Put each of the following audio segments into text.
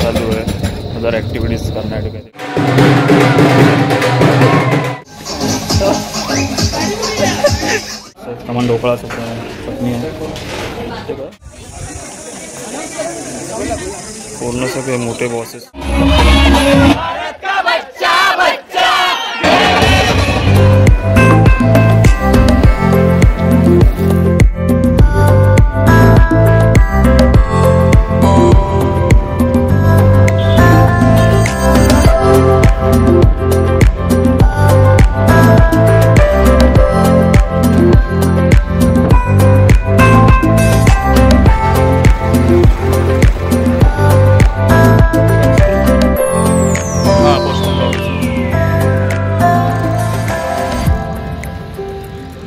चालू आहे, other activities करण्यासाठी. सामान ढोकळा चटणी आहे, पूर्ण सगळे मोठे बॉसेस.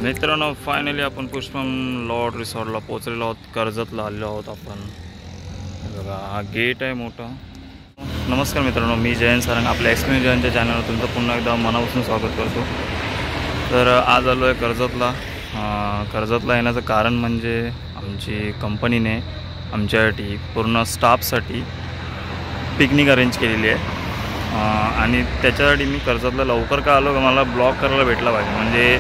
मित्रांनो, फायनली आपण पुष्पम लॉर्ड रिसॉर्टला पोहोचलेलो आहोत. कर्जतला आलेलो आहोत आपण. बघा, हा गेट आहे मोठा. नमस्कार मित्रांनो, मी जयंत सारंग. आपल्या एक्सप्लेन जयंतच्या चॅनलवर तुमचं पुन्हा एकदा मनापासून स्वागत करतो. तर आज आलो आहे कर्जतला. कर्जतला येण्याचं कारण म्हणजे आमची कंपनीने आमच्यासाठी पूर्ण स्टाफसाठी पिकनिक अरेंज केलेली आहे. आणि त्याच्यासाठी मी कर्जतला लवकर का आलो, मला ब्लॉग करायला भेटला पाहिजे. म्हणजे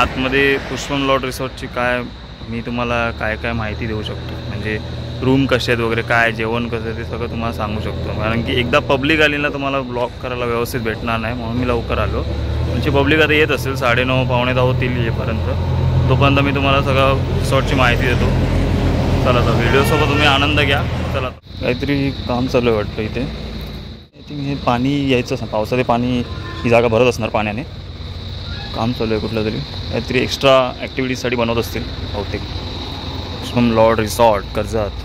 आतमध्ये पुष्पम लॉर्ड रिसॉर्टची मी तुम्हाला काय माहिती देऊ शकतो. म्हणजे रूम कसे आहेत वगैरे, काय जेवण कसं आहे, ते सगळं तुम्हाला सांगू शकतो. कारण की एकदा पब्लिक आली ना, तुम्हाला ब्लॉग करायला व्यवस्थित भेटणार नाही, म्हणून मी लवकर आलो. म्हणजे पब्लिक आता येत असेल 9:30 पावणे 10 होतील येईपर्यंत. तोपर्यंत मी तुम्हाला सगळं रिसॉर्टची माहिती देतो. चला, तर व्हिडिओसोबत तुम्ही आनंद घ्या. चला, काहीतरी काम चालू आहे वाटतं इथे. आय थिंक हे पाणी यायचं, पावसाचे पाणी ही जागा भरत असणार पाण्याने. काम चालू आहे कुठलं तरी, काहीतरी एक्स्ट्रा ॲक्टिव्हिटीजसाठी बनवत असतील बहुतेक. पुष्पम लॉर्ड रिसॉर्ट कर्जत.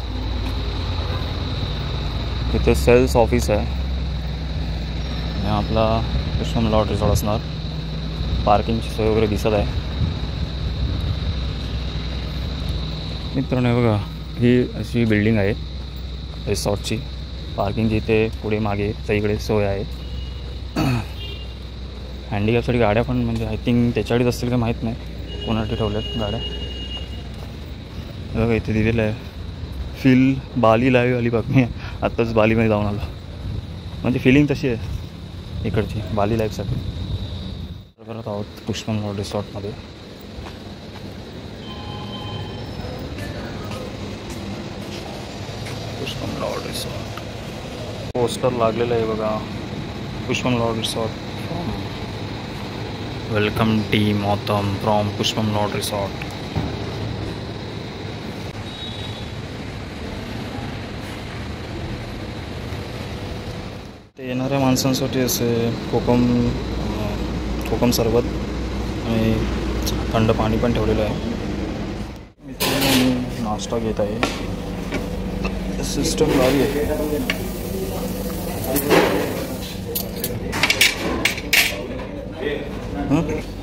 इथे सेल्स ऑफिस आहे. आपला पुष्पम लॉर्ड रिसॉर्ट असणार. पार्किंगची सोय वगैरे दिसत आहे. मित्रांनो, बघा, ही अशी बिल्डिंग आहे रिसॉर्टची. पार्किंगची इथे पुढे मागे सगळीकडे सोय आहे. हँडिकॅपसाठी गाड्या पण, म्हणजे आय थिंक त्याच्यासाठीच असतील का माहीत नाही, कोणासाठी ठेवल्यात गाड्या. बघा, इथे दिलेलं आहे फील बाली लाईव्ह आली. बघ, मी आत्ताच बालीमध्ये जाऊन आलो. म्हणजे फिलिंग तशी आहे इकडची बाली लाईफसाठी. करत आहोत पुष्पम लॉर्ड रिसॉर्टमध्ये. पुष्पम लॉर्ड रिसॉर्ट पोस्टर लागलेलं आहे बघा. Pushpam Lord Resort, welcome team ऑथम फ्रॉम पुष्पम लॉर्ड रिसॉर्ट. ते येणाऱ्या माणसांसाठी असे कोकम सरबत आणि थंड पाणी पण ठेवलेलं आहे. मी नाश्ता घेत आहे. सिस्टम भारी आहे.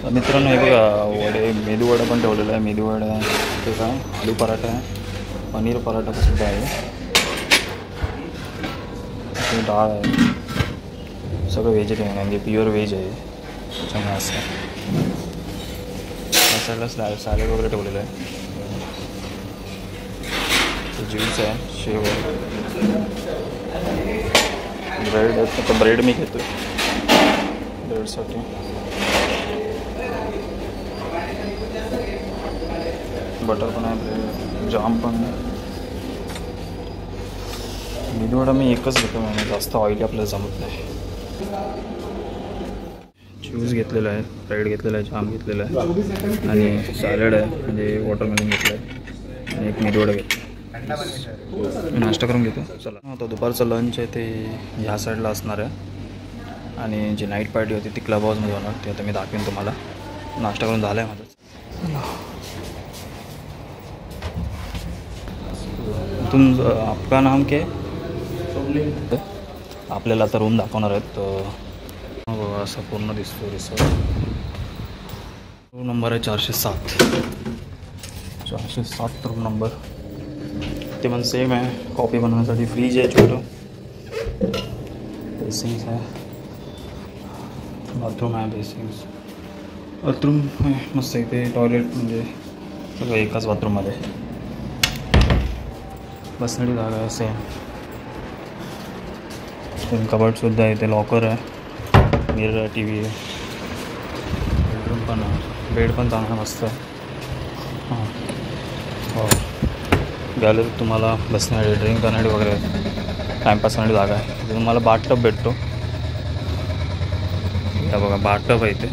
मित्रांनो, हे बघा, वडे, मेदू वडा पण ठेवलेला आहे. मेदू वडा, ते काय आलू पराठा आहे, पनीर पराठा सुद्धा आहे, डाळ आहे. सगळं व्हेजिटेरियन म्हणजे प्युअर व्हेज आहे. त्याच्यामुळे असं या साईडला सॅलेड वगैरे ठेवलेलं आहे. ज्यूस आहे, शेव आहे, ब्रेड आहे. आता ब्रेड मी घेतो ब्रेडसाठी. बटर पण आहे, ब्रेड, जाम पण. मेदूवडा मी एकच घेतो, म्हणजे जास्त ऑइली आपल्याला जमत नाही. ज्यूस घेतलेला आहे, ब्रेड घेतलेला आहे, जाम घेतलेला आहे आणि सॅलड आहे, म्हणजे वॉटरमेलन घेतलं आहे आणि एक मेदूवडा घेतला. नाश्ता करून घेतो. चला, आता दुपारचं लंच आहे ते ह्या साईडला असणार आहे. आणि जी नाईट पार्टी होती ती क्लब हाऊसमध्ये होणार. ते आता मी दाखवेन तुम्हाला. नाश्ता करून झाला आहे माझं. आपका नाम क्या है? आपल्याला आता रूम दाखवणार आहेत. असं पूर्ण दिसतो रिसॉर्ट. रूम नंबर आहे 407. 407 रूम नंबर. ते पण सेम आहे. कॉफी बनवण्यासाठी फ्रीज आहे छोटं. बेसिंग्स आहे, बाथरूम आहे, बेसिंग्स, बाथरूम आहे मस्त. इथे टॉयलेट म्हणजे सगळं एकाच बाथरूममध्ये. बसण्याची जागा आहे सेम. कबर्डसुद्धा आहे, इथे लॉकर आहे, मिरर आहे, टी व्ही आहे, बेडरूम पण आहे, बेड पण चांगला मस्त आहे. हां हो, गॅलरीत तुम्हाला बसण्यासाठी, ड्रिंक करण्यासाठी वगैरे टाईमपास करण्याची जागा आहे. इथे तुम्हाला बाथटब भेटतो. या बघा बाथटब आहे इथे,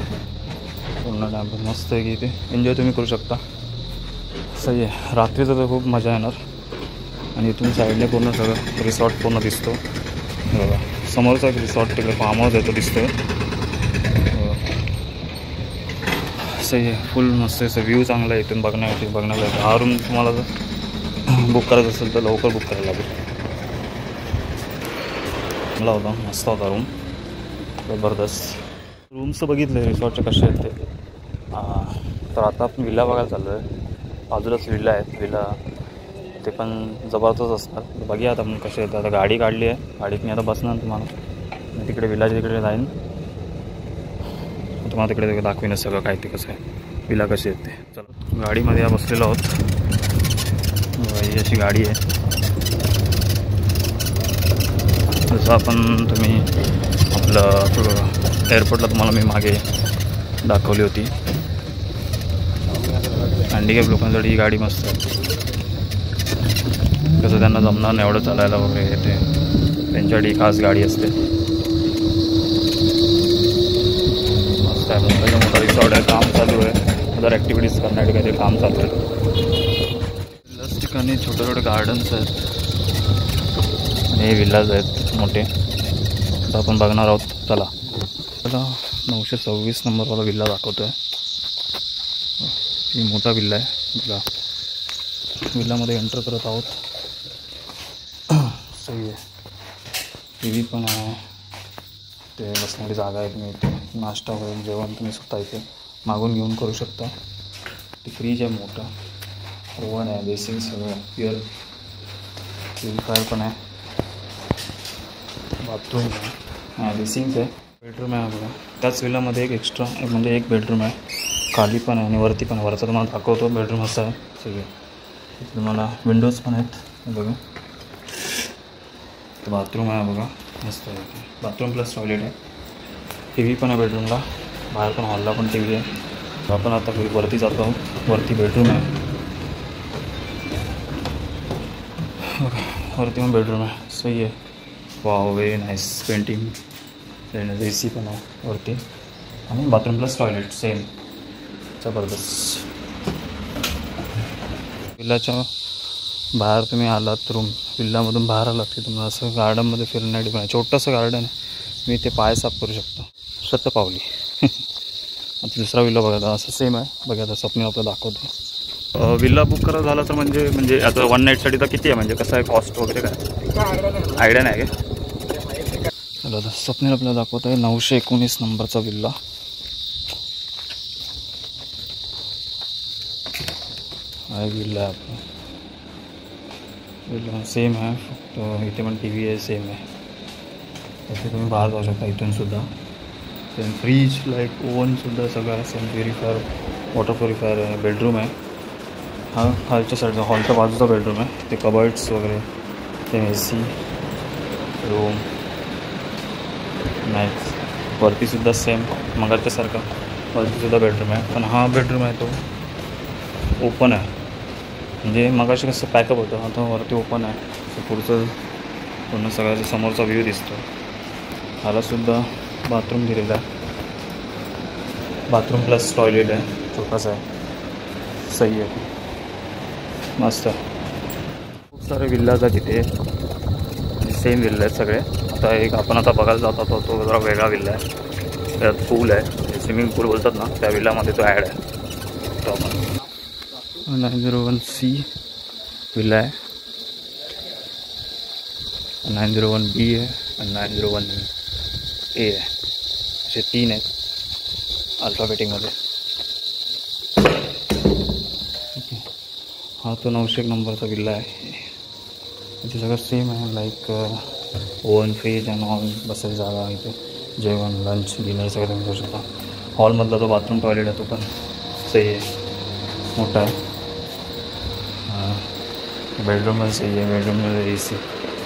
पूर्ण टाईमपास मस्त आहे की इथे एन्जॉय तुम्ही करू शकता. सही आहे. रात्रीचं तर खूप मजा येणार. आणि इथून साईडने पूर्ण सगळं रिसॉर्ट पूर्ण दिसतो. बघा समोरचा एक रिसॉर्ट तिकडे फार्म हाऊस आहे तो दिसतोय. सही आहे, फुल मस्त आहे. व्ह्यू चांगला आहे इथून बघण्याला. हा रूम तुम्हाला जर बुक करायचं असेल तर लवकर बुक करायला लागेल. चांगला होता, मस्त होता रूम, जबरदस्त. रूम्स बघितले रिसॉर्टचे कसे आहेत ते. तर आता आपण विला बघायला चाललो आहे. बाजूलाच विला आहेत, विला ते पण जबरदस्त असतात. बघूया आता आपण कसे येतं. आता गाडी काढली आहे, गाडीत मी आता बसणार तुम्हाला. मी तिकडे विलाच्या तिकडे जाईन, तुम्हाला तिकडे दाखवीन सगळं काय ते कसं आहे, विला कशी आहेत ते. चला गाडीमध्ये बसलेलो आहोत. ही अशी गाडी आहे. जसं आपण तुम्ही आपलं एअरपोर्टला तुम्हाला मी मागे दाखवली होती. हँडिकॅप लोकांसाठी ही गाडी मस्त आहे. कसं त्यांना जमणार नाही एवढं चालायला वगैरे, ते त्यांच्यासाठी खास गाडी असते. मस्त आहे, मोठा रिसॉर्ट आहे. काम चालू आहे, अदर ॲक्टिव्हिटीज करण्यासाठी काहीतरी काम चालू आहे. विलास ठिकाणी छोटे छोटे गार्डन्स आहेत आणि हे विलाज आहेत मोठे. तर आपण बघणार आहोत. चला 926 नंबरवाला विल्ला दाखवतो आहे. ही मोठा विल्ला आहे. बघा विल्लामध्ये एंटर करत आहोत. सही आहे. टी व्ही पण आहे, ते बसण्याची जागा आहे. तुम्ही इथे नाश्ता वगैरे जेवण तुम्ही स्वतः इथे मागून घेऊन करू शकता. ते फ्रीज आहे मोठा, ओव्हन आहे, बेसिंग सगळं प्युअर, प्युरिफायर पण आहे, बाथरूम आहे, बेसिंग्स आहे, बेडरूम आहे. बघा त्याच विलामध्ये एक एक्स्ट्रा म्हणजे एक बेडरूम आहे, खाली पण आहे आणि वरती पण. वरचा तुम्हाला दाखवतो बेडरूम असा आहे सगळे. तुम्हाला विंडोज पण आहेत बघा. बाथरूम आहे बघा, मस्त आहे. बाथरूम प्लस टॉयलेट आहे. टी व्ही पण आहे बेडरूमला, बाहेर पण हॉलला पण टी व्ही आहे. आपण आता वरती जातो, वरती बेडरूम आहे. वरती पण बेडरूम आहे. सही आहे. Wow, very nice. Painting, AC पण आहे वरती आणि बाथरूम प्लस टॉयलेट सेम, जबरदस्त. विल्लाच्या बाहेर तुम्ही आलात, विल्लामधून बाहेर आलात की तुम्हाला असं गार्डनमध्ये फिरण्यासाठी पण आहे. छोटंसं गार्डन आहे. मी ते पाय साफ करू शकतो, शतपावली. आता दुसरा विल्ला बघा असं सेम आहे. बघा आता स्वप्नील आपल्याला दाखवतो. विल्ला बुक करा झाला तर म्हणजे आता 1 नाईटसाठी तर किती आहे, म्हणजे कसं आहे कॉस्ट वगैरे काय आयडिया नाही का? चला आता स्वप्नील आपल्याला दाखवत आहे 919 नंबरचा विल्ला. हा विल्ला आहे आपला. विल्ला सेम आहे, फक्त इथे पण टी व्ही आहे, सेम आहे. तसे तुम्ही बाहेर जाऊ शकता इथून सुद्धा. सेम फ्रीज, लाईट, ओव्हनसुद्धा सगळं आहे. सेम प्युरिफायर, वॉटर प्युरिफायर आहे. बेडरूम आहे हा, खालच्या साईडचा हॉलच्या बाजूचा बेडरूम आहे. ते कबर्ड्स वगैरे, सेम AC रूम, नाईस. वरतीसुद्धा सेम मगरच्यासारखा वरतीसुद्धा बेडरूम आहे. पण हा बेडरूम आहे तो ओपन आहे, म्हणजे मगाशी कसं पॅकअप होतं, आता वरती ओपन आहे. पुढचं पूर्ण सगळ्याचा समोरचा व्ह्यू दिसतो. ह्यालासुद्धा बाथरूम दिलेला आहे. बाथरूम प्लस टॉयलेट आहे, छोटासा आहे. सही आहे, मस्त. खूप सारे विल्लाज आहेत तिथे, सेम विल्ला आहेत सगळे. आता एक आपण आता बघायला जात होतो तो जरा वेगळा विल्ला आहे. त्यात पूल आहे, स्विमिंग पूल बोलतात ना, त्या विल्लामध्ये तो ॲड आहे. तो आपण 901C विल्ला आहे, 901B आहे आणि 901A आहे. असे 3 आहेत अल्फाबेटिकमध्ये. ओके, हा तो 901 नंबरचा विल्ला आहे. इथे सगळं सेम आहे, like oven, fridge and all, बसायची जागा इथे, जेवण, लंच, डिनर सगळं तुम्ही करू शकता. हॉलमधला तो बाथरूम टॉयलेट आहे तो पण सही आहे, मोठा आहे. बेडरूममध्ये सही आहे. बेडरूममध्ये AC,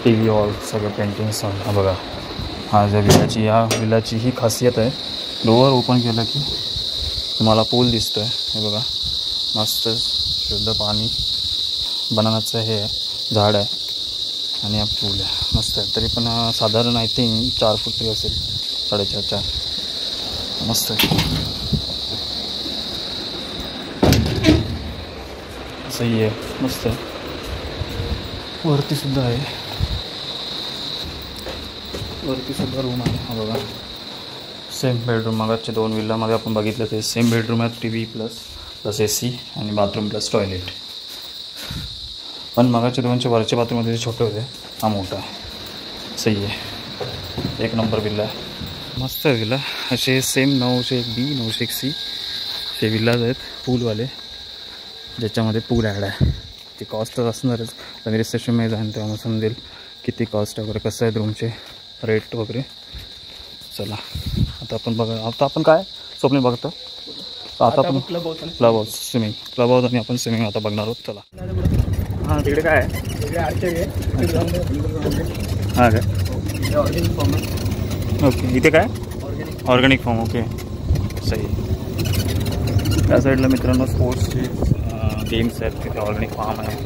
TV, हॉल, सगळं पेंटिंग्स. हा बघा हा ज्या विलाची या विलाची ही खासियत आहे, डोअर ओपन केलं की तुम्हाला पूल दिसतो आहे. हे बघा मस्त शुद्ध पाणी, बनानाचं हे झाड आहे आणि हा पूल आहे मस्त आहे. तरी पण साधारण आय थिंक 4 फूट तरी असेल, 4.5-4. मस्त आहे, सही आहे, मस्त आहे. वरती सुद्धा आहे, वरती सुद्धा रूम आहे. हा बघा सेम बेडरूम, मागाचे 2 विल्लामध्ये आपण बघितलं ते सेम बेडरूम आहे. TV प्लस AC आणि बाथरूम प्लस टॉयलेट. पण मागाच्या 2चे वरच्या बाथरूममध्ये जे छोटे होते, हा मोठा आहे. सही आहे, 1 नंबर विल्ला आहे, मस्त आहे विल्ला. असे सेम 901B 901C हे विल्लाज आहेत पूलवाले, ज्याच्यामध्ये पूल ॲड आहे. ती कॉस्ट तर असणारच, तुम्ही रिसेप्शनमध्ये जाईन तेव्हा समजेल किती कॉस्ट वगैरे, कसं आहेत रूमचे रेट वगैरे. चला आता आपण बघा, आता आपण काय स्वप्न बघतो, आता आपण club house swimming, club house आणि आपण स्विमिंग आता बघणार आहोत. चला. हां तिकडे काय आहे? हां काय ओके, इथे काय ऑर्गॅनिक फार्म. ओके सही. त्या साईडला मित्रांनो स्पोर्ट्सचे गेम्स आहेत, तिथे ऑर्गॅनिक फार्म आहे.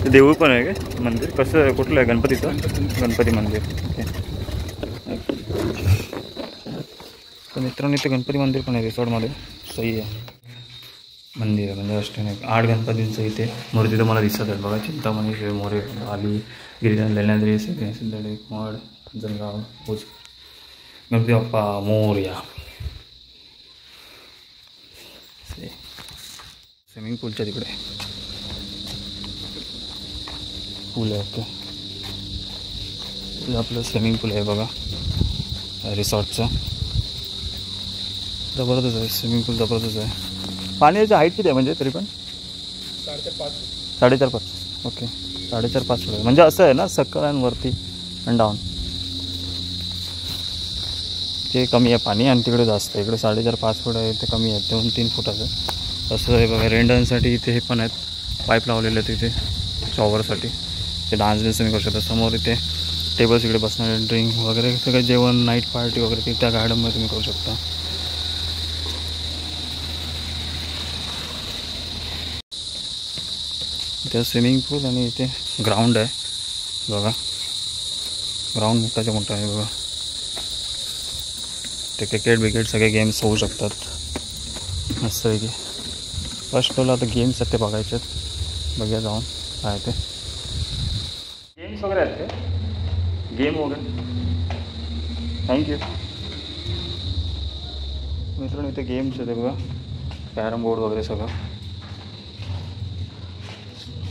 ते देऊळ पण आहे का मंदिर, कसं कुठलं आहे? गणपतीचं गणपती मंदिर. ओके तर मित्रांनो इथे गणपती मंदिर पण आहे रिसॉर्टमध्ये. सही आहे मंदिर आहे, म्हणजे अष्टविनायक 8 गणपतींचं इथे मूर्ती तुम्हाला दिसत आहेत बघा. चिंतामणी, शिव, मोरे, आली, गिरिजन, लेण्याद्री, सिद्धडे, मड, जंगाव, भोज, गणपती बाप्पा मोरया. स्विमिंग पूलच्या तिकडे पूल आहे. ओके आपलं स्विमिंग पूल आहे बघा रिसॉर्टचं, जबरदस्त आहे स्विमिंग पूल, जबरदस्त आहे. पाण्याची हाईट किती आहे म्हणजे तरी पण? 4.5 ओके 4.5 फूट म्हणजे असं आहे ना, सकाळ आणि वरती आणि डाऊन ते कमी आहे पाणी, आणि तिकडे जास्त आहे. इकडे 4.5-5 फूट आहे, ते कमी आहे, 2-3 फुटाचं असं आहे बघा. रेंडांसाठी इथे हे पण आहेत, पाईप लावलेले आहेत इथे शॉवरसाठी, ते डान्स तुम्ही करू शकता. समोर इथे टेबल्स, इकडे बसणारे ड्रिंक वगैरे सगळं जेवण, नाईट पार्टी वगैरे ते त्या गार्डनमध्ये तुम्ही करू शकता. इथे स्विमिंग पूल आणि इथे ग्राउंड आहे बघा. ग्राउंड मोठाच्या मोठा आहे बघा. ते क्रिकेट सगळे गेम्स होऊ शकतात मस्त आहे की. फर्स्ट फ्लोअरला आता गेम्स आहेत ते बघायचे आहेत, बघूया जाऊन काय ते गेम्स वगैरे आहेत ते गेम वगैरे. थँक्यू मित्रांनो. इथे गेम्स आहेत बघा, कॅरम बोर्ड वगैरे सगळं.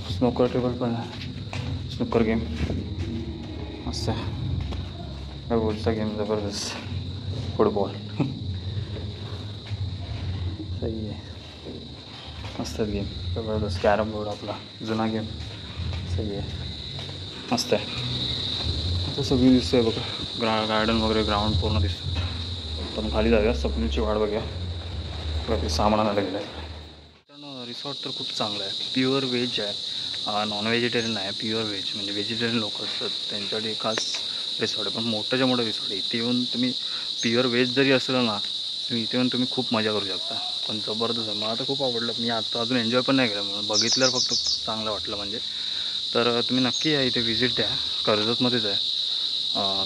स्नोकर टेबल पण आहे, स्नोकर गेम मस्त आहे. काय बोलचा गेम जबरदस्त, फुटबॉल सही आहे, मस्त गेम जबरदस्त. कॅरम बोर्ड आपला जुना गेम, सही आहे, मस्त आहे. आता सगळी दिसतं आहे बघा, गार्डन वगैरे ग्राउंड पूर्ण दिसतं. पण खाली जाऊया, स्वप्नीची वाट बघूया, बाकी सामान आणायला गेलं आहे. पण रिसॉर्ट तर खूप चांगलं आहे, प्युअर व्हेज आहे, नॉन व्हेजिटेरियन आहे, प्युअर व्हेज म्हणजे व्हेजिटेरियन लोक असतात त्यांच्यासाठी खास रिसॉर्ट आहे. पण मोठ्याच्या मोठं रिसॉर्ट आहे. इथे येऊन तुम्ही प्युअर व्हेज जरी असलं ना, तुम्ही इथे येऊन तुम्ही खूप मजा करू शकता. पण जबरदस्त आहे, मला तर खूप आवडलं. मी आता अजून एन्जॉय पण नाही केलं, म्हणून बघितल्यावर फक्त चांगलं वाटलं म्हणजे. तर तुम्ही नक्की या इथे व्हिजिट द्या. कर्जतमध्येच आहे.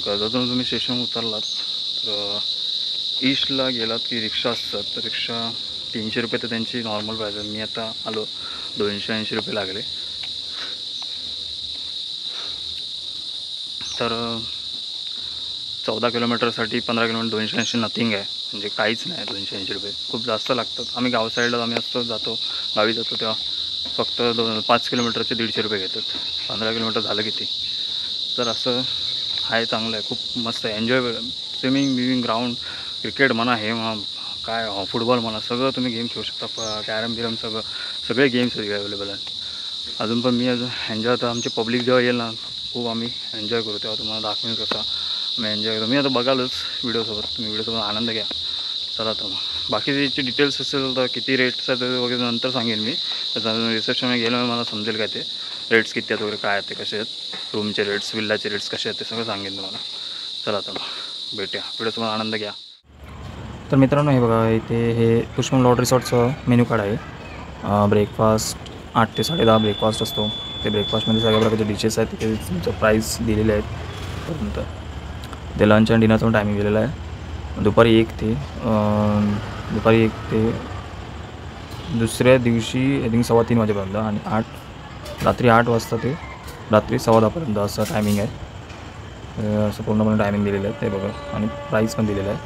कर्जतून तुम्ही स्टेशन उतरलात तर ईस्टला गेलात की रिक्षा असतात, तर रिक्षा 300 रुपये तर त्यांची नॉर्मल प्राईस आहे. मी आता आलो 280 रुपये लागले. तर 14 किलोमीटरसाठी 15 किलोमीटर 280 नथिंग आहे, म्हणजे काहीच नाही. 280 रुपये खूप जास्त लागतात. आम्ही गाव साईडला आम्ही गावी जातो तेव्हा फक्त 5 किलोमीटरचे 150 रुपये घेतात. 15 किलोमीटर झालं किती. तर असं आहे, चांगलं आहे, खूप मस्त आहे. एन्जॉय स्विमिंग ग्राउंड, क्रिकेट म्हणा, हे म्हणा, काय फुटबॉल म्हणा, सगळं तुम्ही गेम खेळू शकता. कॅरम सगळे गेम्स अवेलेबल आहेत. अजून पण मी एन्जॉय, आता आमचे पब्लिक जेव्हा येईल ना, खूप आम्ही एन्जॉय करू, तेव्हा तुम्हाला दाखवेन कसा आम्ही एन्जॉय करतो. मी आता बघालच व्हिडिओसोबत, तुम्ही व्हिडिओसोबत आनंद घ्या. चला तर मग बाकीचे डिटेल्स असेल तर किती रेट्स आहेत वगैरे नंतर सांगेन मी. त्याचा रिसेप्शनमध्ये गेल्यावर मला समजेल काय ते रेट्स किती आहेत वगैरे, काय आहेत ते, कसे आहेत रूमचे रेट्स, विल्लाचे रेट्स कसे आहेत ते सगळं सांगेन तुम्हाला. चला तर भेटूया, व्हिडिओचा मला आनंद घ्या. तर मित्रांनो हे बघा, इथे हे पुष्पम लॉर्ड रिसॉर्टचं मेन्यू कार्ड आहे. ब्रेकफास्ट 8 ते 10:30 ब्रेकफास्ट असतो. ते ब्रेकफास्टमध्ये सगळ्या प्रकारचे डिशेस आहेत, तिथे तुमचं प्राईस दिलेले आहेत पर्यंत. ते लंच आणि डिनरचा टायमिंग दिलेला आहे. दुपारी 1 ते दुसऱ्या दिवशी आय थिंक 3:15 वाजेपर्यंत आणि रात्री 8 वाजता ते रात्री 10:15पर्यंत असं टायमिंग आहे. असं पूर्णपणे टायमिंग दिलेलं आहे ते बघा, आणि प्राईस पण दिलेलं आहे.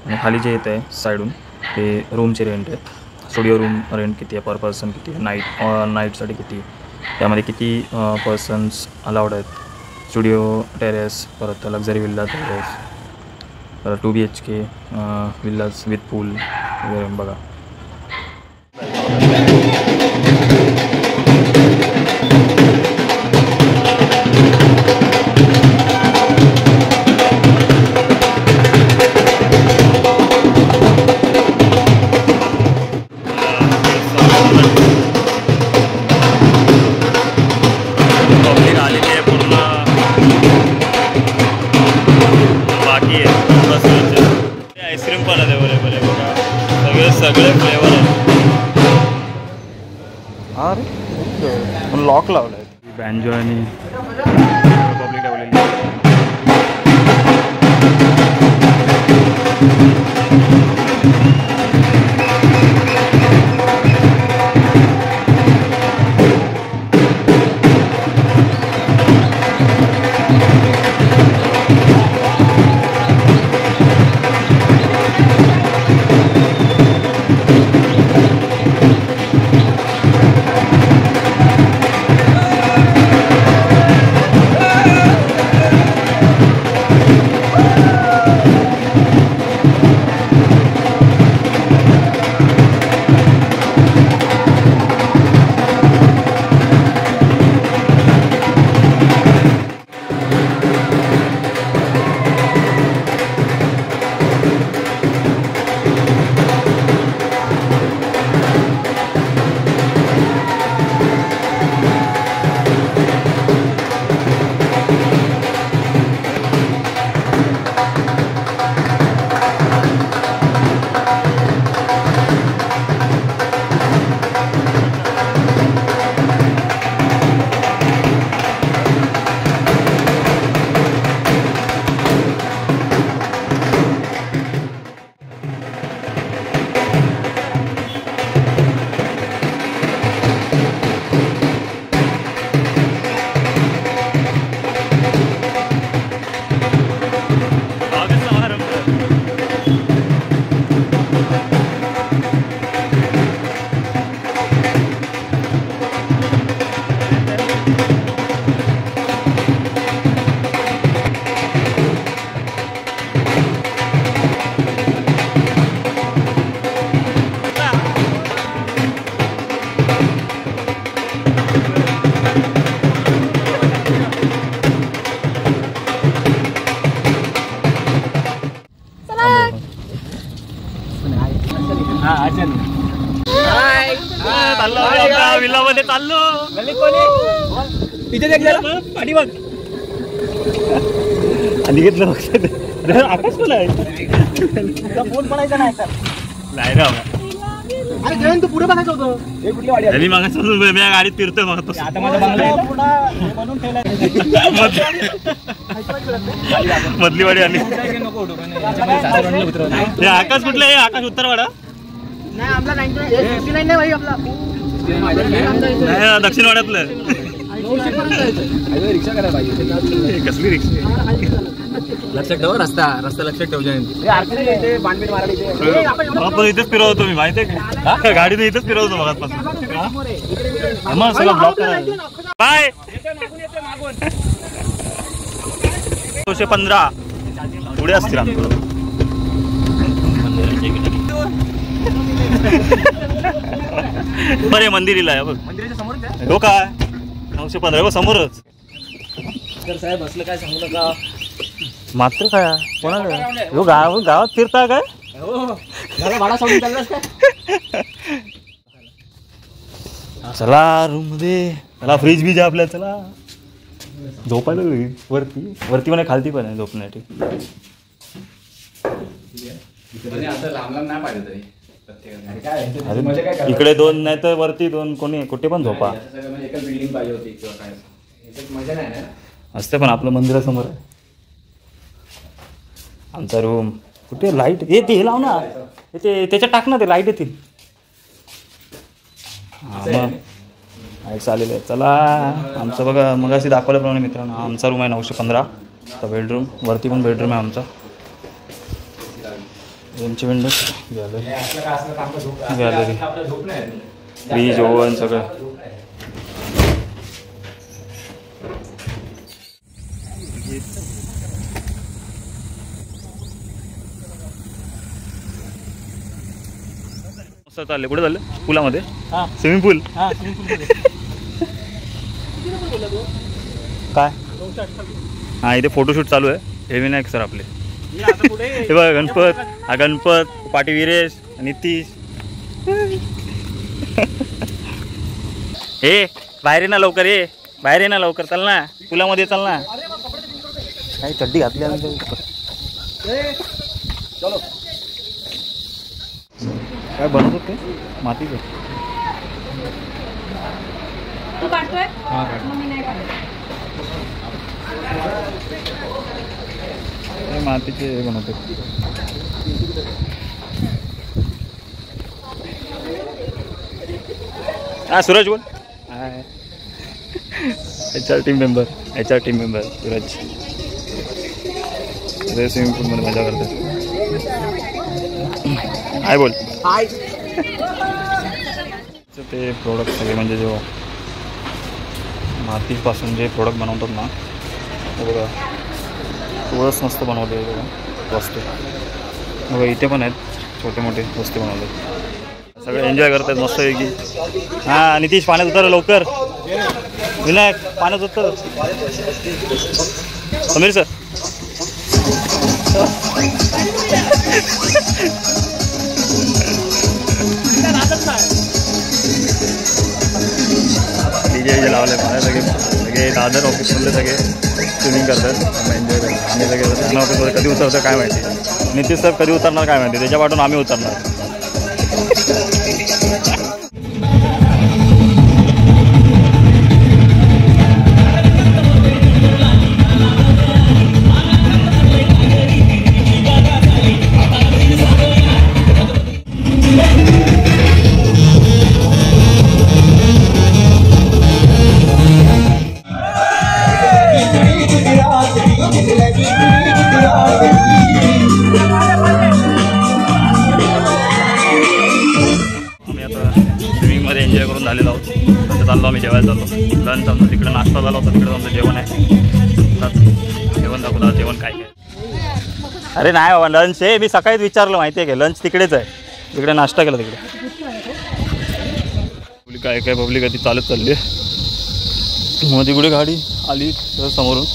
आणि खाली जे येतं आहे साईडून ते रूमचे रेंट आहेत. स्टुडिओ रूम रेंट किती आहे, पर पर्सन किती आहे, नाईटसाठी किती, त्यामध्ये किती पर्सन्स अलाउड आहेत, स्टुडिओ टेरेस, परत लक्झरी विल्ला टेरेस, परत 2 BHK विल्लाज विथ पूल वगैरे बघा. आईस्क्रीम पण आहे बरे बघा, सगळे फ्लेवर आहेत. अरे लॉक लावलं आहे. बँजो आणि पब्लिक ठेवलेली. विल्लामध्ये चाललो. इथे पाठी बघ आणि घेतलं आकाश पण आहे. फोन पडायचा नाही तर नाही ना. अरे जयंत तू पुढे बघायचं होतं. हे कुठली गाडी आहे? मी मागायचं मी गाडीत फिरतोय मग आता माझा बंगला बनवून ठेवलाय. मधली वाडी आली. हे आकाश कुठलं आहे? आकाश उत्तरवाडा नाही आपला 69 नाही भाई आपला दक्षिण वाड्यातलं. रिक्षा करायला पाहिजे. कसली रिक्षा? लक्षात ठेव रस्ता लक्षात ठेव. आपण इथेच फिरवतो मी माहिती आहे का? गाडीने इथेच फिरवतो मगाचपासून. सगळं ब्लॉक करायला. बाय. 215 पुढे असतील आमचं. बरे मंदिरीला आहे बघ. मंदिराच्या समोर हो काय 915 समोरच. साहेब असलं काय सांगू नका मात्र काय कोणाला गावात फिरता काय? भाडा सोडून चाललास काय? चला रूम मध्ये. चला फ्रीज बीज आपल्या. चला झोपायला वरती वरती पण आहे, खालती पण आहे झोपण्यासाठी. इकडे 2 नाही तर वरती 2, कोणी कुठे पण झोपा असते. पण आपलं मंदिरासमोर आहे आमचा रूम. कुठे लाईट येते हे लाव ना, ते त्याच्यात टाक ना, ते लाईट येतील. हां मग चालेल आहे. चला आमचं बघा मग अशी दाखवल्याप्रमाणे मित्रांनो आमचा रूम आहे 915 चा बेडरूम. वरती पण बेडरूम आहे आमचा. यांची विंडो, गॅलरी, फ्रीज, ओव्हन सगळं. मस्त चालले. कुठे चालले? पुलामध्ये. स्विमिंग पूल. काय हां इथे फोटोशूट चालू आहे. हे विनायक सर आपले. हे बघा गणपत, हा गणपत, पाटी वीरेश, नितीश. हे बाहेर ये ना लवकर, ये बाहेर ये ना लवकर, चल ना पुलामध्ये चल ना. काही चड्डी घातली चलो. काय बनवतो ते मातीचं? मातीचे बनवतो. हा सूरज बोल. HR team member Suraj. Swimming पूलमध्ये मजा करतात. हाय बोल. हाय. ते प्रोडक्ट सगळे म्हणजे जेव्हा मातीपासून जे प्रोडक्ट बनवतात ना ते बघा थोडंच मस्त बनवले बघा वस्तू. बघा इथे पण आहेत छोटे मोठे वस्तू बनवले. सगळे एन्जॉय करतात मस्त पैकी. हां नितीश पाण्यात उतर लवकर. विनायक पाण्यात उतर. समीर सर DJ लावले सगळे दादर ऑफिसमधले सगळे स्विमिंग करतात. एन्जॉय करतात. आम्ही सगळे त्यांना ऑफिसमध्ये कधी उतरतं काय माहिती. नितीश सर कधी उतरणार काय माहिती. त्याच्या पाठून आम्ही उतरणार. एन्जॉय करून झालेलो आहोत. तसं चाललो आम्ही जेवायला चाललो. लंच आमचं तिकडे नाश्ता झाला होता. तिकडे आमचं जेवण आहे. जेवण दाखवता जेवण काय काय. अरे नाही बाबा लंच आहे. मी सकाळीच विचारलं माहिती आहे का लंच तिकडेच आहे. तिकडे नाश्ता केला तिकडे. काय काय पब्लिक आहे ती चालत चालली आहे. मग तिकडे गाडी आली तर समोरून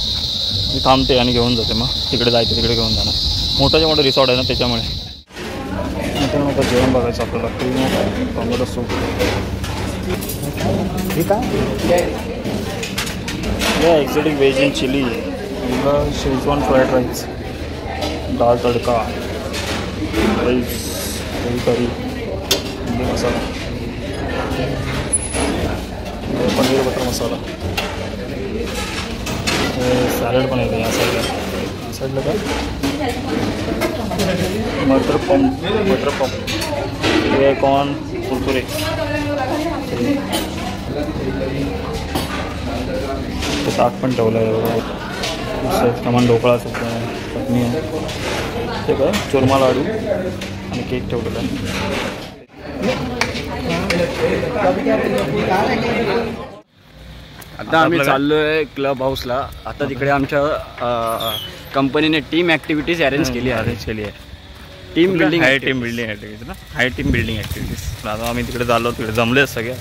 मी थांबते आणि घेऊन जाते. मग तिकडे जायचं तिकडे घेऊन जाणार. मोठाच्या मोठं रिसॉर्ट आहे ना त्याच्यामुळे. नंतर जेवण बघायचं आपल्याला. टोमॅटो सूप ठीक आहे. Exotic veg in chilli, schezwan fried rice, dal tadka, rice, dahi curry, अंडी मसाला, पनीर बटर मसाला, सॅलड पण येते या साईडला. या साईडला काय मटर पम्प, हे कॉर्न कुरकुरे, ताट पण ठेवलं आहे. सामान ढोकळा सुद्धा आहे, चटणी आहे, ते काय चुरमा लाडू आणि केक ठेवलेला आहे. आता आम्ही चाललो आहे क्लब हाऊसला. आता तिकडे आमच्या कंपनीने टीम ॲक्टिव्हिटीज अरेंज केली आहे. टीम बिल्डिंग ॲक्टिव्हिटीज ना, हाय टीम बिल्डिंग ॲक्टिव्हिटीज. आता आम्ही तिकडे चाललो. तिकडे जमले सगळे.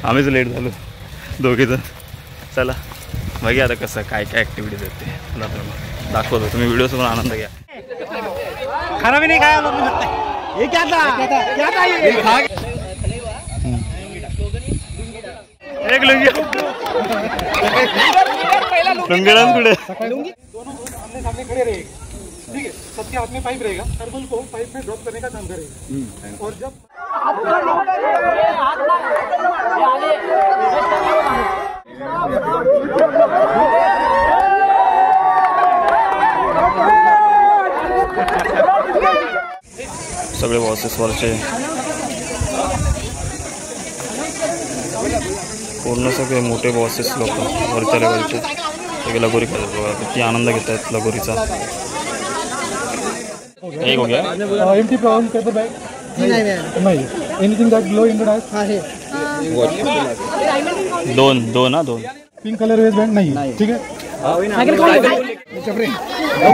आम्हीच लेट झालो दोघीजण. चला बघा आता कसं काय काय ॲक्टिव्हिटीज आहेत ते. चला तर दाखवतो. तुम्ही व्हिडिओसोबत आनंद घ्या. खाना भी नहीं खाया लोग ये क्या था एक लुंगी लुंगीडांस कुठे? दोनों आमने सामने खड़े रहेंगे, ठीक है? सबके हाथ में पाइप रहेगा, टर्बल को पाइप में ड्रॉप करने का काम करेगा। और जब सगळे बॉसेस वरचे पूर्ण सगळे मोठे बॉसेस लोक वरच्या लेवलचे सगळे लगोरी खेळतात बघा, किती आनंद घेत आहेत लगोरीचा. एक हो गया एम्प्टी ब्राउन पेपर बैग नहीं anything that glow in the dark है दोन पिंक कलर वेस्ट बैंड नहीं ठीक है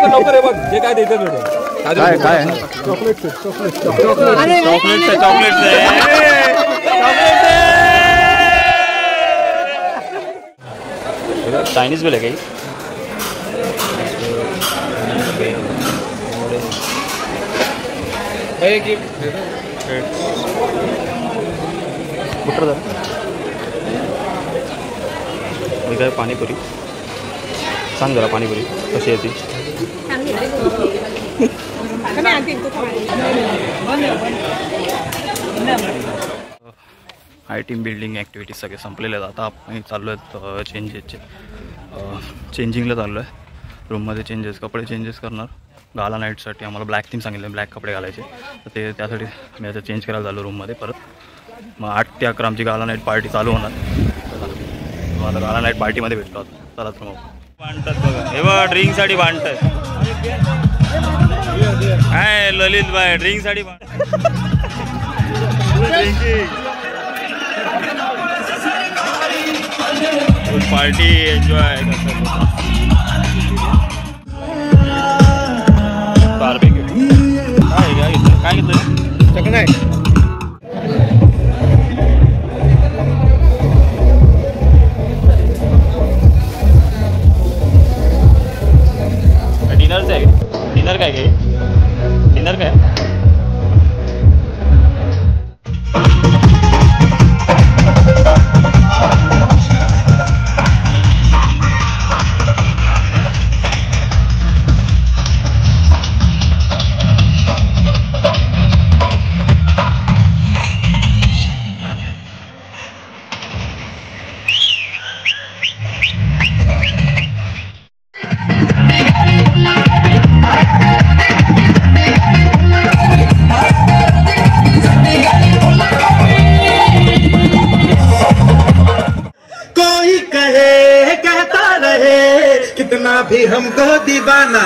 लवकर हे बघ जे काय देतात बेटा काय चॉकलेट चायनीज बिल आहे काही. कुठं जरा मी काय पाणीपुरी सांग जरा पाणीपुरी कशी आहे ती. आय टीम बिल्डिंग ॲक्टिव्हिटीज सगळे संपलेले आहेत. आता आपण चाललो आहेत चेंजिंगला चाललो आहे. रूममध्ये कपडे चेंजेस करणार. गाला नाईटसाठी आम्हाला ब्लॅक थीम सांगितलं, ब्लॅक कपडे घालायचे, तर ते त्यासाठी मी आता चेंज करायला झालो रूममध्ये परत. मग 8 ते 11 आमची गाला नाईट पार्टी चालू होणार. मग आता गाला नाईट पार्टीमध्ये भेटलो आता. चला तर मग भांडतात बघा, हे बघा ड्रिंकसाठी भांडतात. काय ललित बाय ड्रिंकसाठी पार्टी एन्जॉय बार्बेक्यू. काय घेतलं चकना है डिनरचं आहे. डिनर काय घे डिनर काय कितना भी हमको दीवाना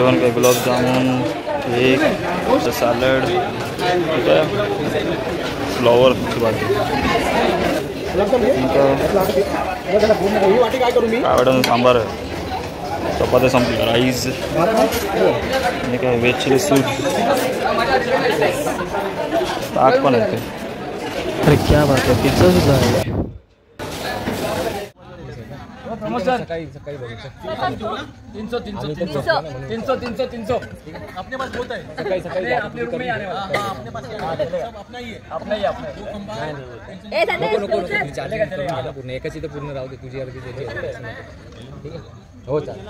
जेवण काय गुलाबजामुन, केक, सॅलड, फ्लॉवरची भाजी, कावडा सांबार आहे, चपात्या संपली, राईस आणि काय व्हेज चिली सूप, ताक पण आहे. अरे क्या बात आहे, पिझ्झा सुद्धा आहे. सकाळी बघू 300 अपने पास बहुत है. सकाळी अपने रूम में आने वाला. अपने पास अपना ही है. अपना ही नको चलेगा पूर्ण एकाची तर पूर्ण राहू दे तुझी अर्धी त्याची ठीक आहे. हो चालेल.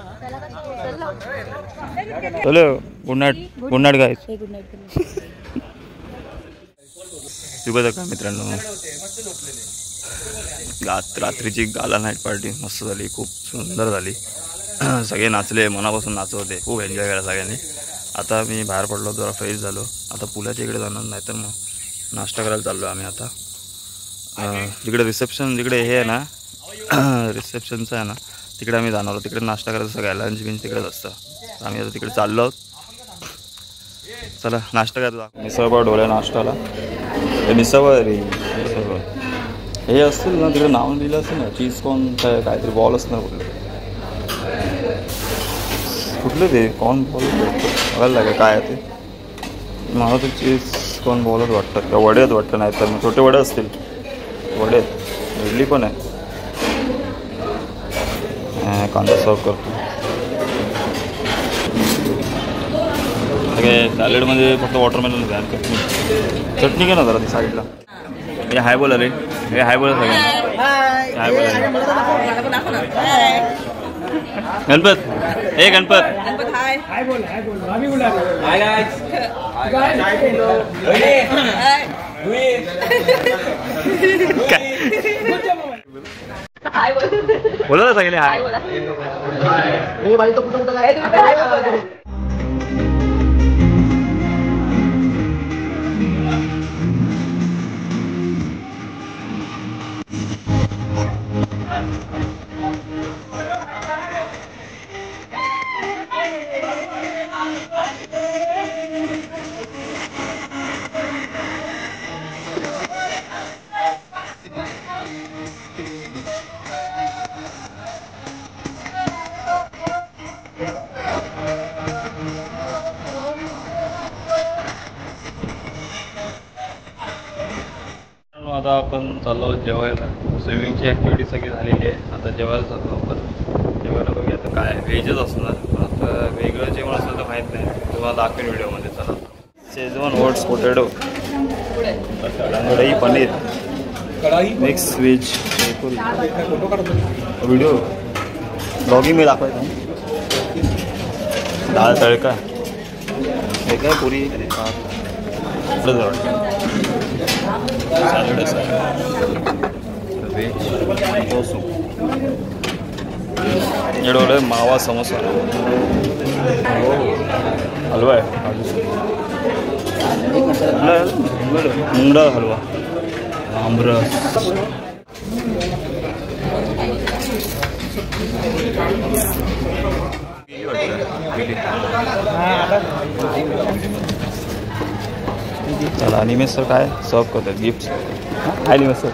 चलो गुड नाईट गाईज. शुभ सकाळ मित्रांनो. रात्रीची गाला नाईट पार्टी मस्त झाली, खूप सुंदर झाली. सगळे नाचले, मनापासून नाचत होते, खूप एन्जॉय केला सगळ्यांनी. आता मी बाहेर पडलो, जरा फ्रेश झालो. आता पुलाच्या इकडे जाणार, नाही तर मग नाश्ता करायला चाललो आम्ही. आता जिकडे रिसेप्शन जिकडे हे आहे ना रिसेप्शनचं आहे ना, तिकडे आम्ही जाणार आहोत. तिकडे नाश्ता करायचं सगळं, लंच बिंच तिकडेच असतं. आम्ही आता तिकडे चाललो आहोत. चला नाश्ता करायचा. मिसळपाव ढोल्या नाश्त्याला, मिसळपाव रे हे असतील ना, तिकडे नाव दिलं असेल ना, चीज कॉर्न काहीतरी बॉल असणार कुठले ते कॉर्न बॉल बघायला लागेल काय आहे ते. मला ते चीज कॉर्न बॉलच वाटतात का वडे आहेत वाटतं, नाही तर छोटे वडे असतील. वडे आहेत, इडली पण आहे. कांदा सर्व करतो. सॅलेडमध्ये फक्त वॉटरमेलन घ्या, चटणी घे ना जरा ती साईडला. हे हाय बोला रे, हे हाय बोला सगळ्यांना. हाय बोला गणपत. हे गणपत हाय बोल. बोला ना सगळे हाय. आता आपण चाललो जेवायला. स्विमिंगची ॲक्टिव्हिटी सगळी झालेली आहे. आता जेवायला चाललो आपण. जेवायला बघूया आता काय व्हेजच असणार. आता वेगळं जेवण असलं तर माहीत नाही, तुम्हाला दाखवेन व्हिडिओमध्ये. चला Schezwan oats potato, kadhai paneer, mix veg. Video blogging मी दाखवायचं. डाळ तडका, हे काय पुरी, सॅलड व्हेज एवढं मावा समोसा, हलवा आहे, मुंगडा हलवा, आमरस. चला निमेश सर काय सर्व करतात गिफ्ट. हाय निमेश सर.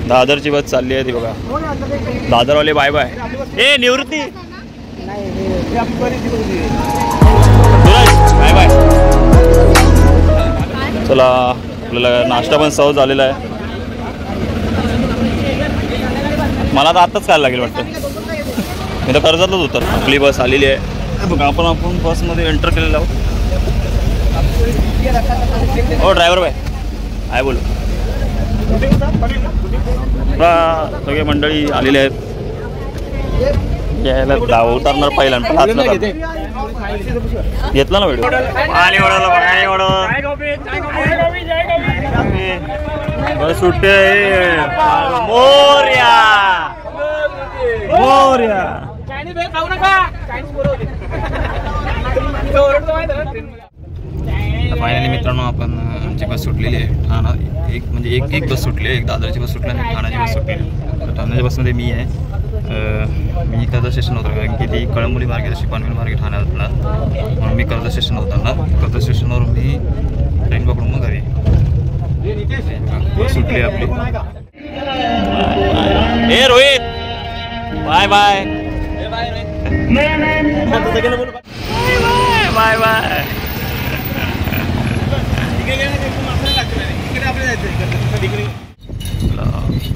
दादरची बस चालली आहे ती बघा. दादरवाले बाय बाय. ए निवृत्ती बाय बाय. चला आपल्याला नाश्ता पण सर्व झालेला आहे. मला तर आत्ताच खायला लागेल वाटतं. मी तर कर्जतच होतं. आपली बस आलेली आहे बघा. आपण बसमध्ये एंटर केलेलं आहोत. हो ड्रायव्हर बाय आहे बोलू. सगळे मंडळी आलेले आहेत. यायला उतरणार पहिला घेतला ना व्हिडिओ. पाणी वडवलं पाणी वडव सुट्टे. मोर्या मोर्या. फायनली मित्रांनो आपण आमची बस सुटलेली आहे ठाणा. एक बस सुटली आहे, एक दादरची बस सुटली आणि ठाण्याची बस सुटली आहे. तर ठाण्याच्या बसमध्ये मी आहे. मी कर्जत स्टेशन होतो कारण की ती कळंबोली मार्गे जशी पनवेल मार्गे ठाण्याला म्हणून मी कर्जत स्टेशन होताना कर्जत स्टेशनवरून मी ट्रेन पकडून मग घरी बस सुटली आपली. ए Rohit bye bye bye bye.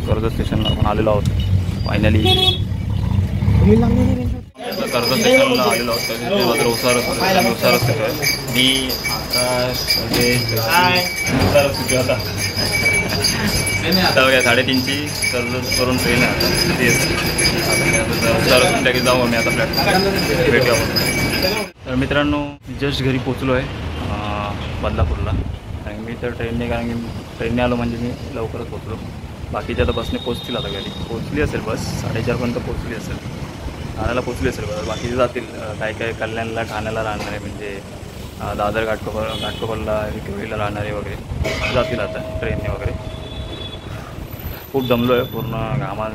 Karjat स्टेशनला आपण आलेलो आहोत फायनली. कर्जत स्टेशनला आलेलो आहोत. मात्र उसारच येतो आहे मी आता बघा 3:30ची कर्जत करून ट्रेन आहे आता. तेच उसारच सुटल्या की जाऊ आम्ही आता प्लॅटफॉर्म भेटूया आपण. तर मित्रांनो जस्ट घरी पोचलो आहे बदलापूरला. आणि मी तर ट्रेनने कारण की ट्रेनने आलो म्हणजे मी लवकरच पोचलो. बाकीच्या आता बसने पोचतील आता घरी. पोचली असेल बस 4:30पर्यंत पोचली असेल. ठाण्याला पोचली असेल बस. बाकीचे जातील काय कल्याणला ठाण्याला राहणारे म्हणजे दादर घाटकोपरला विक्रोळीला राहणारे वगैरे जातील आता ट्रेनने वगैरे. खूप दमलो आहे पूर्ण घामा.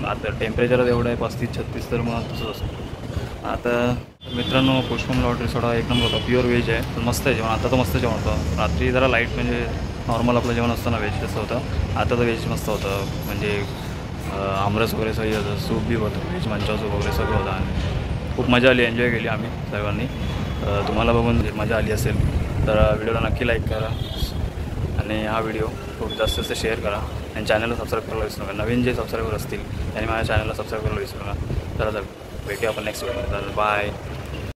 आता टेम्परेचर एवढं आहे 35-36 तर मग तसंच असतं. आता मित्रांनो पुष्पम लॉट रिसॉर्ट एक नंबर होता. प्युअर व्हेज आहे तर मस्त आहे जेवण. आता तर मस्त जेवण होतं. रात्री जरा लाईट म्हणजे नॉर्मल आपलं जेवण असतं ना व्हेज तसं होतं. आता तर व्हेज मस्त होतं म्हणजे आमरस वगैरे सगळी होतं. सूप बी होतं व्हेज मंचाव सूप वगैरे सगळं होतं. आणि खूप मजा आली. एन्जॉय केली आम्ही सर्वांनी. तुम्हाला बघून मजा आली असेल तर व्हिडिओला नक्की लाईक करा आणि हा व्हिडिओ खूप जास्त शेअर करा. आणि चॅनलला सबस्क्राईब करायला विसरू नका. नवीन जे सबस्क्रायबर असतील त्यांनी माझ्या चॅनलला सबस्क्राईब करायला विसरू नका. तर भेटूया आपण नेक्स्ट व्हिडिओ. बाय.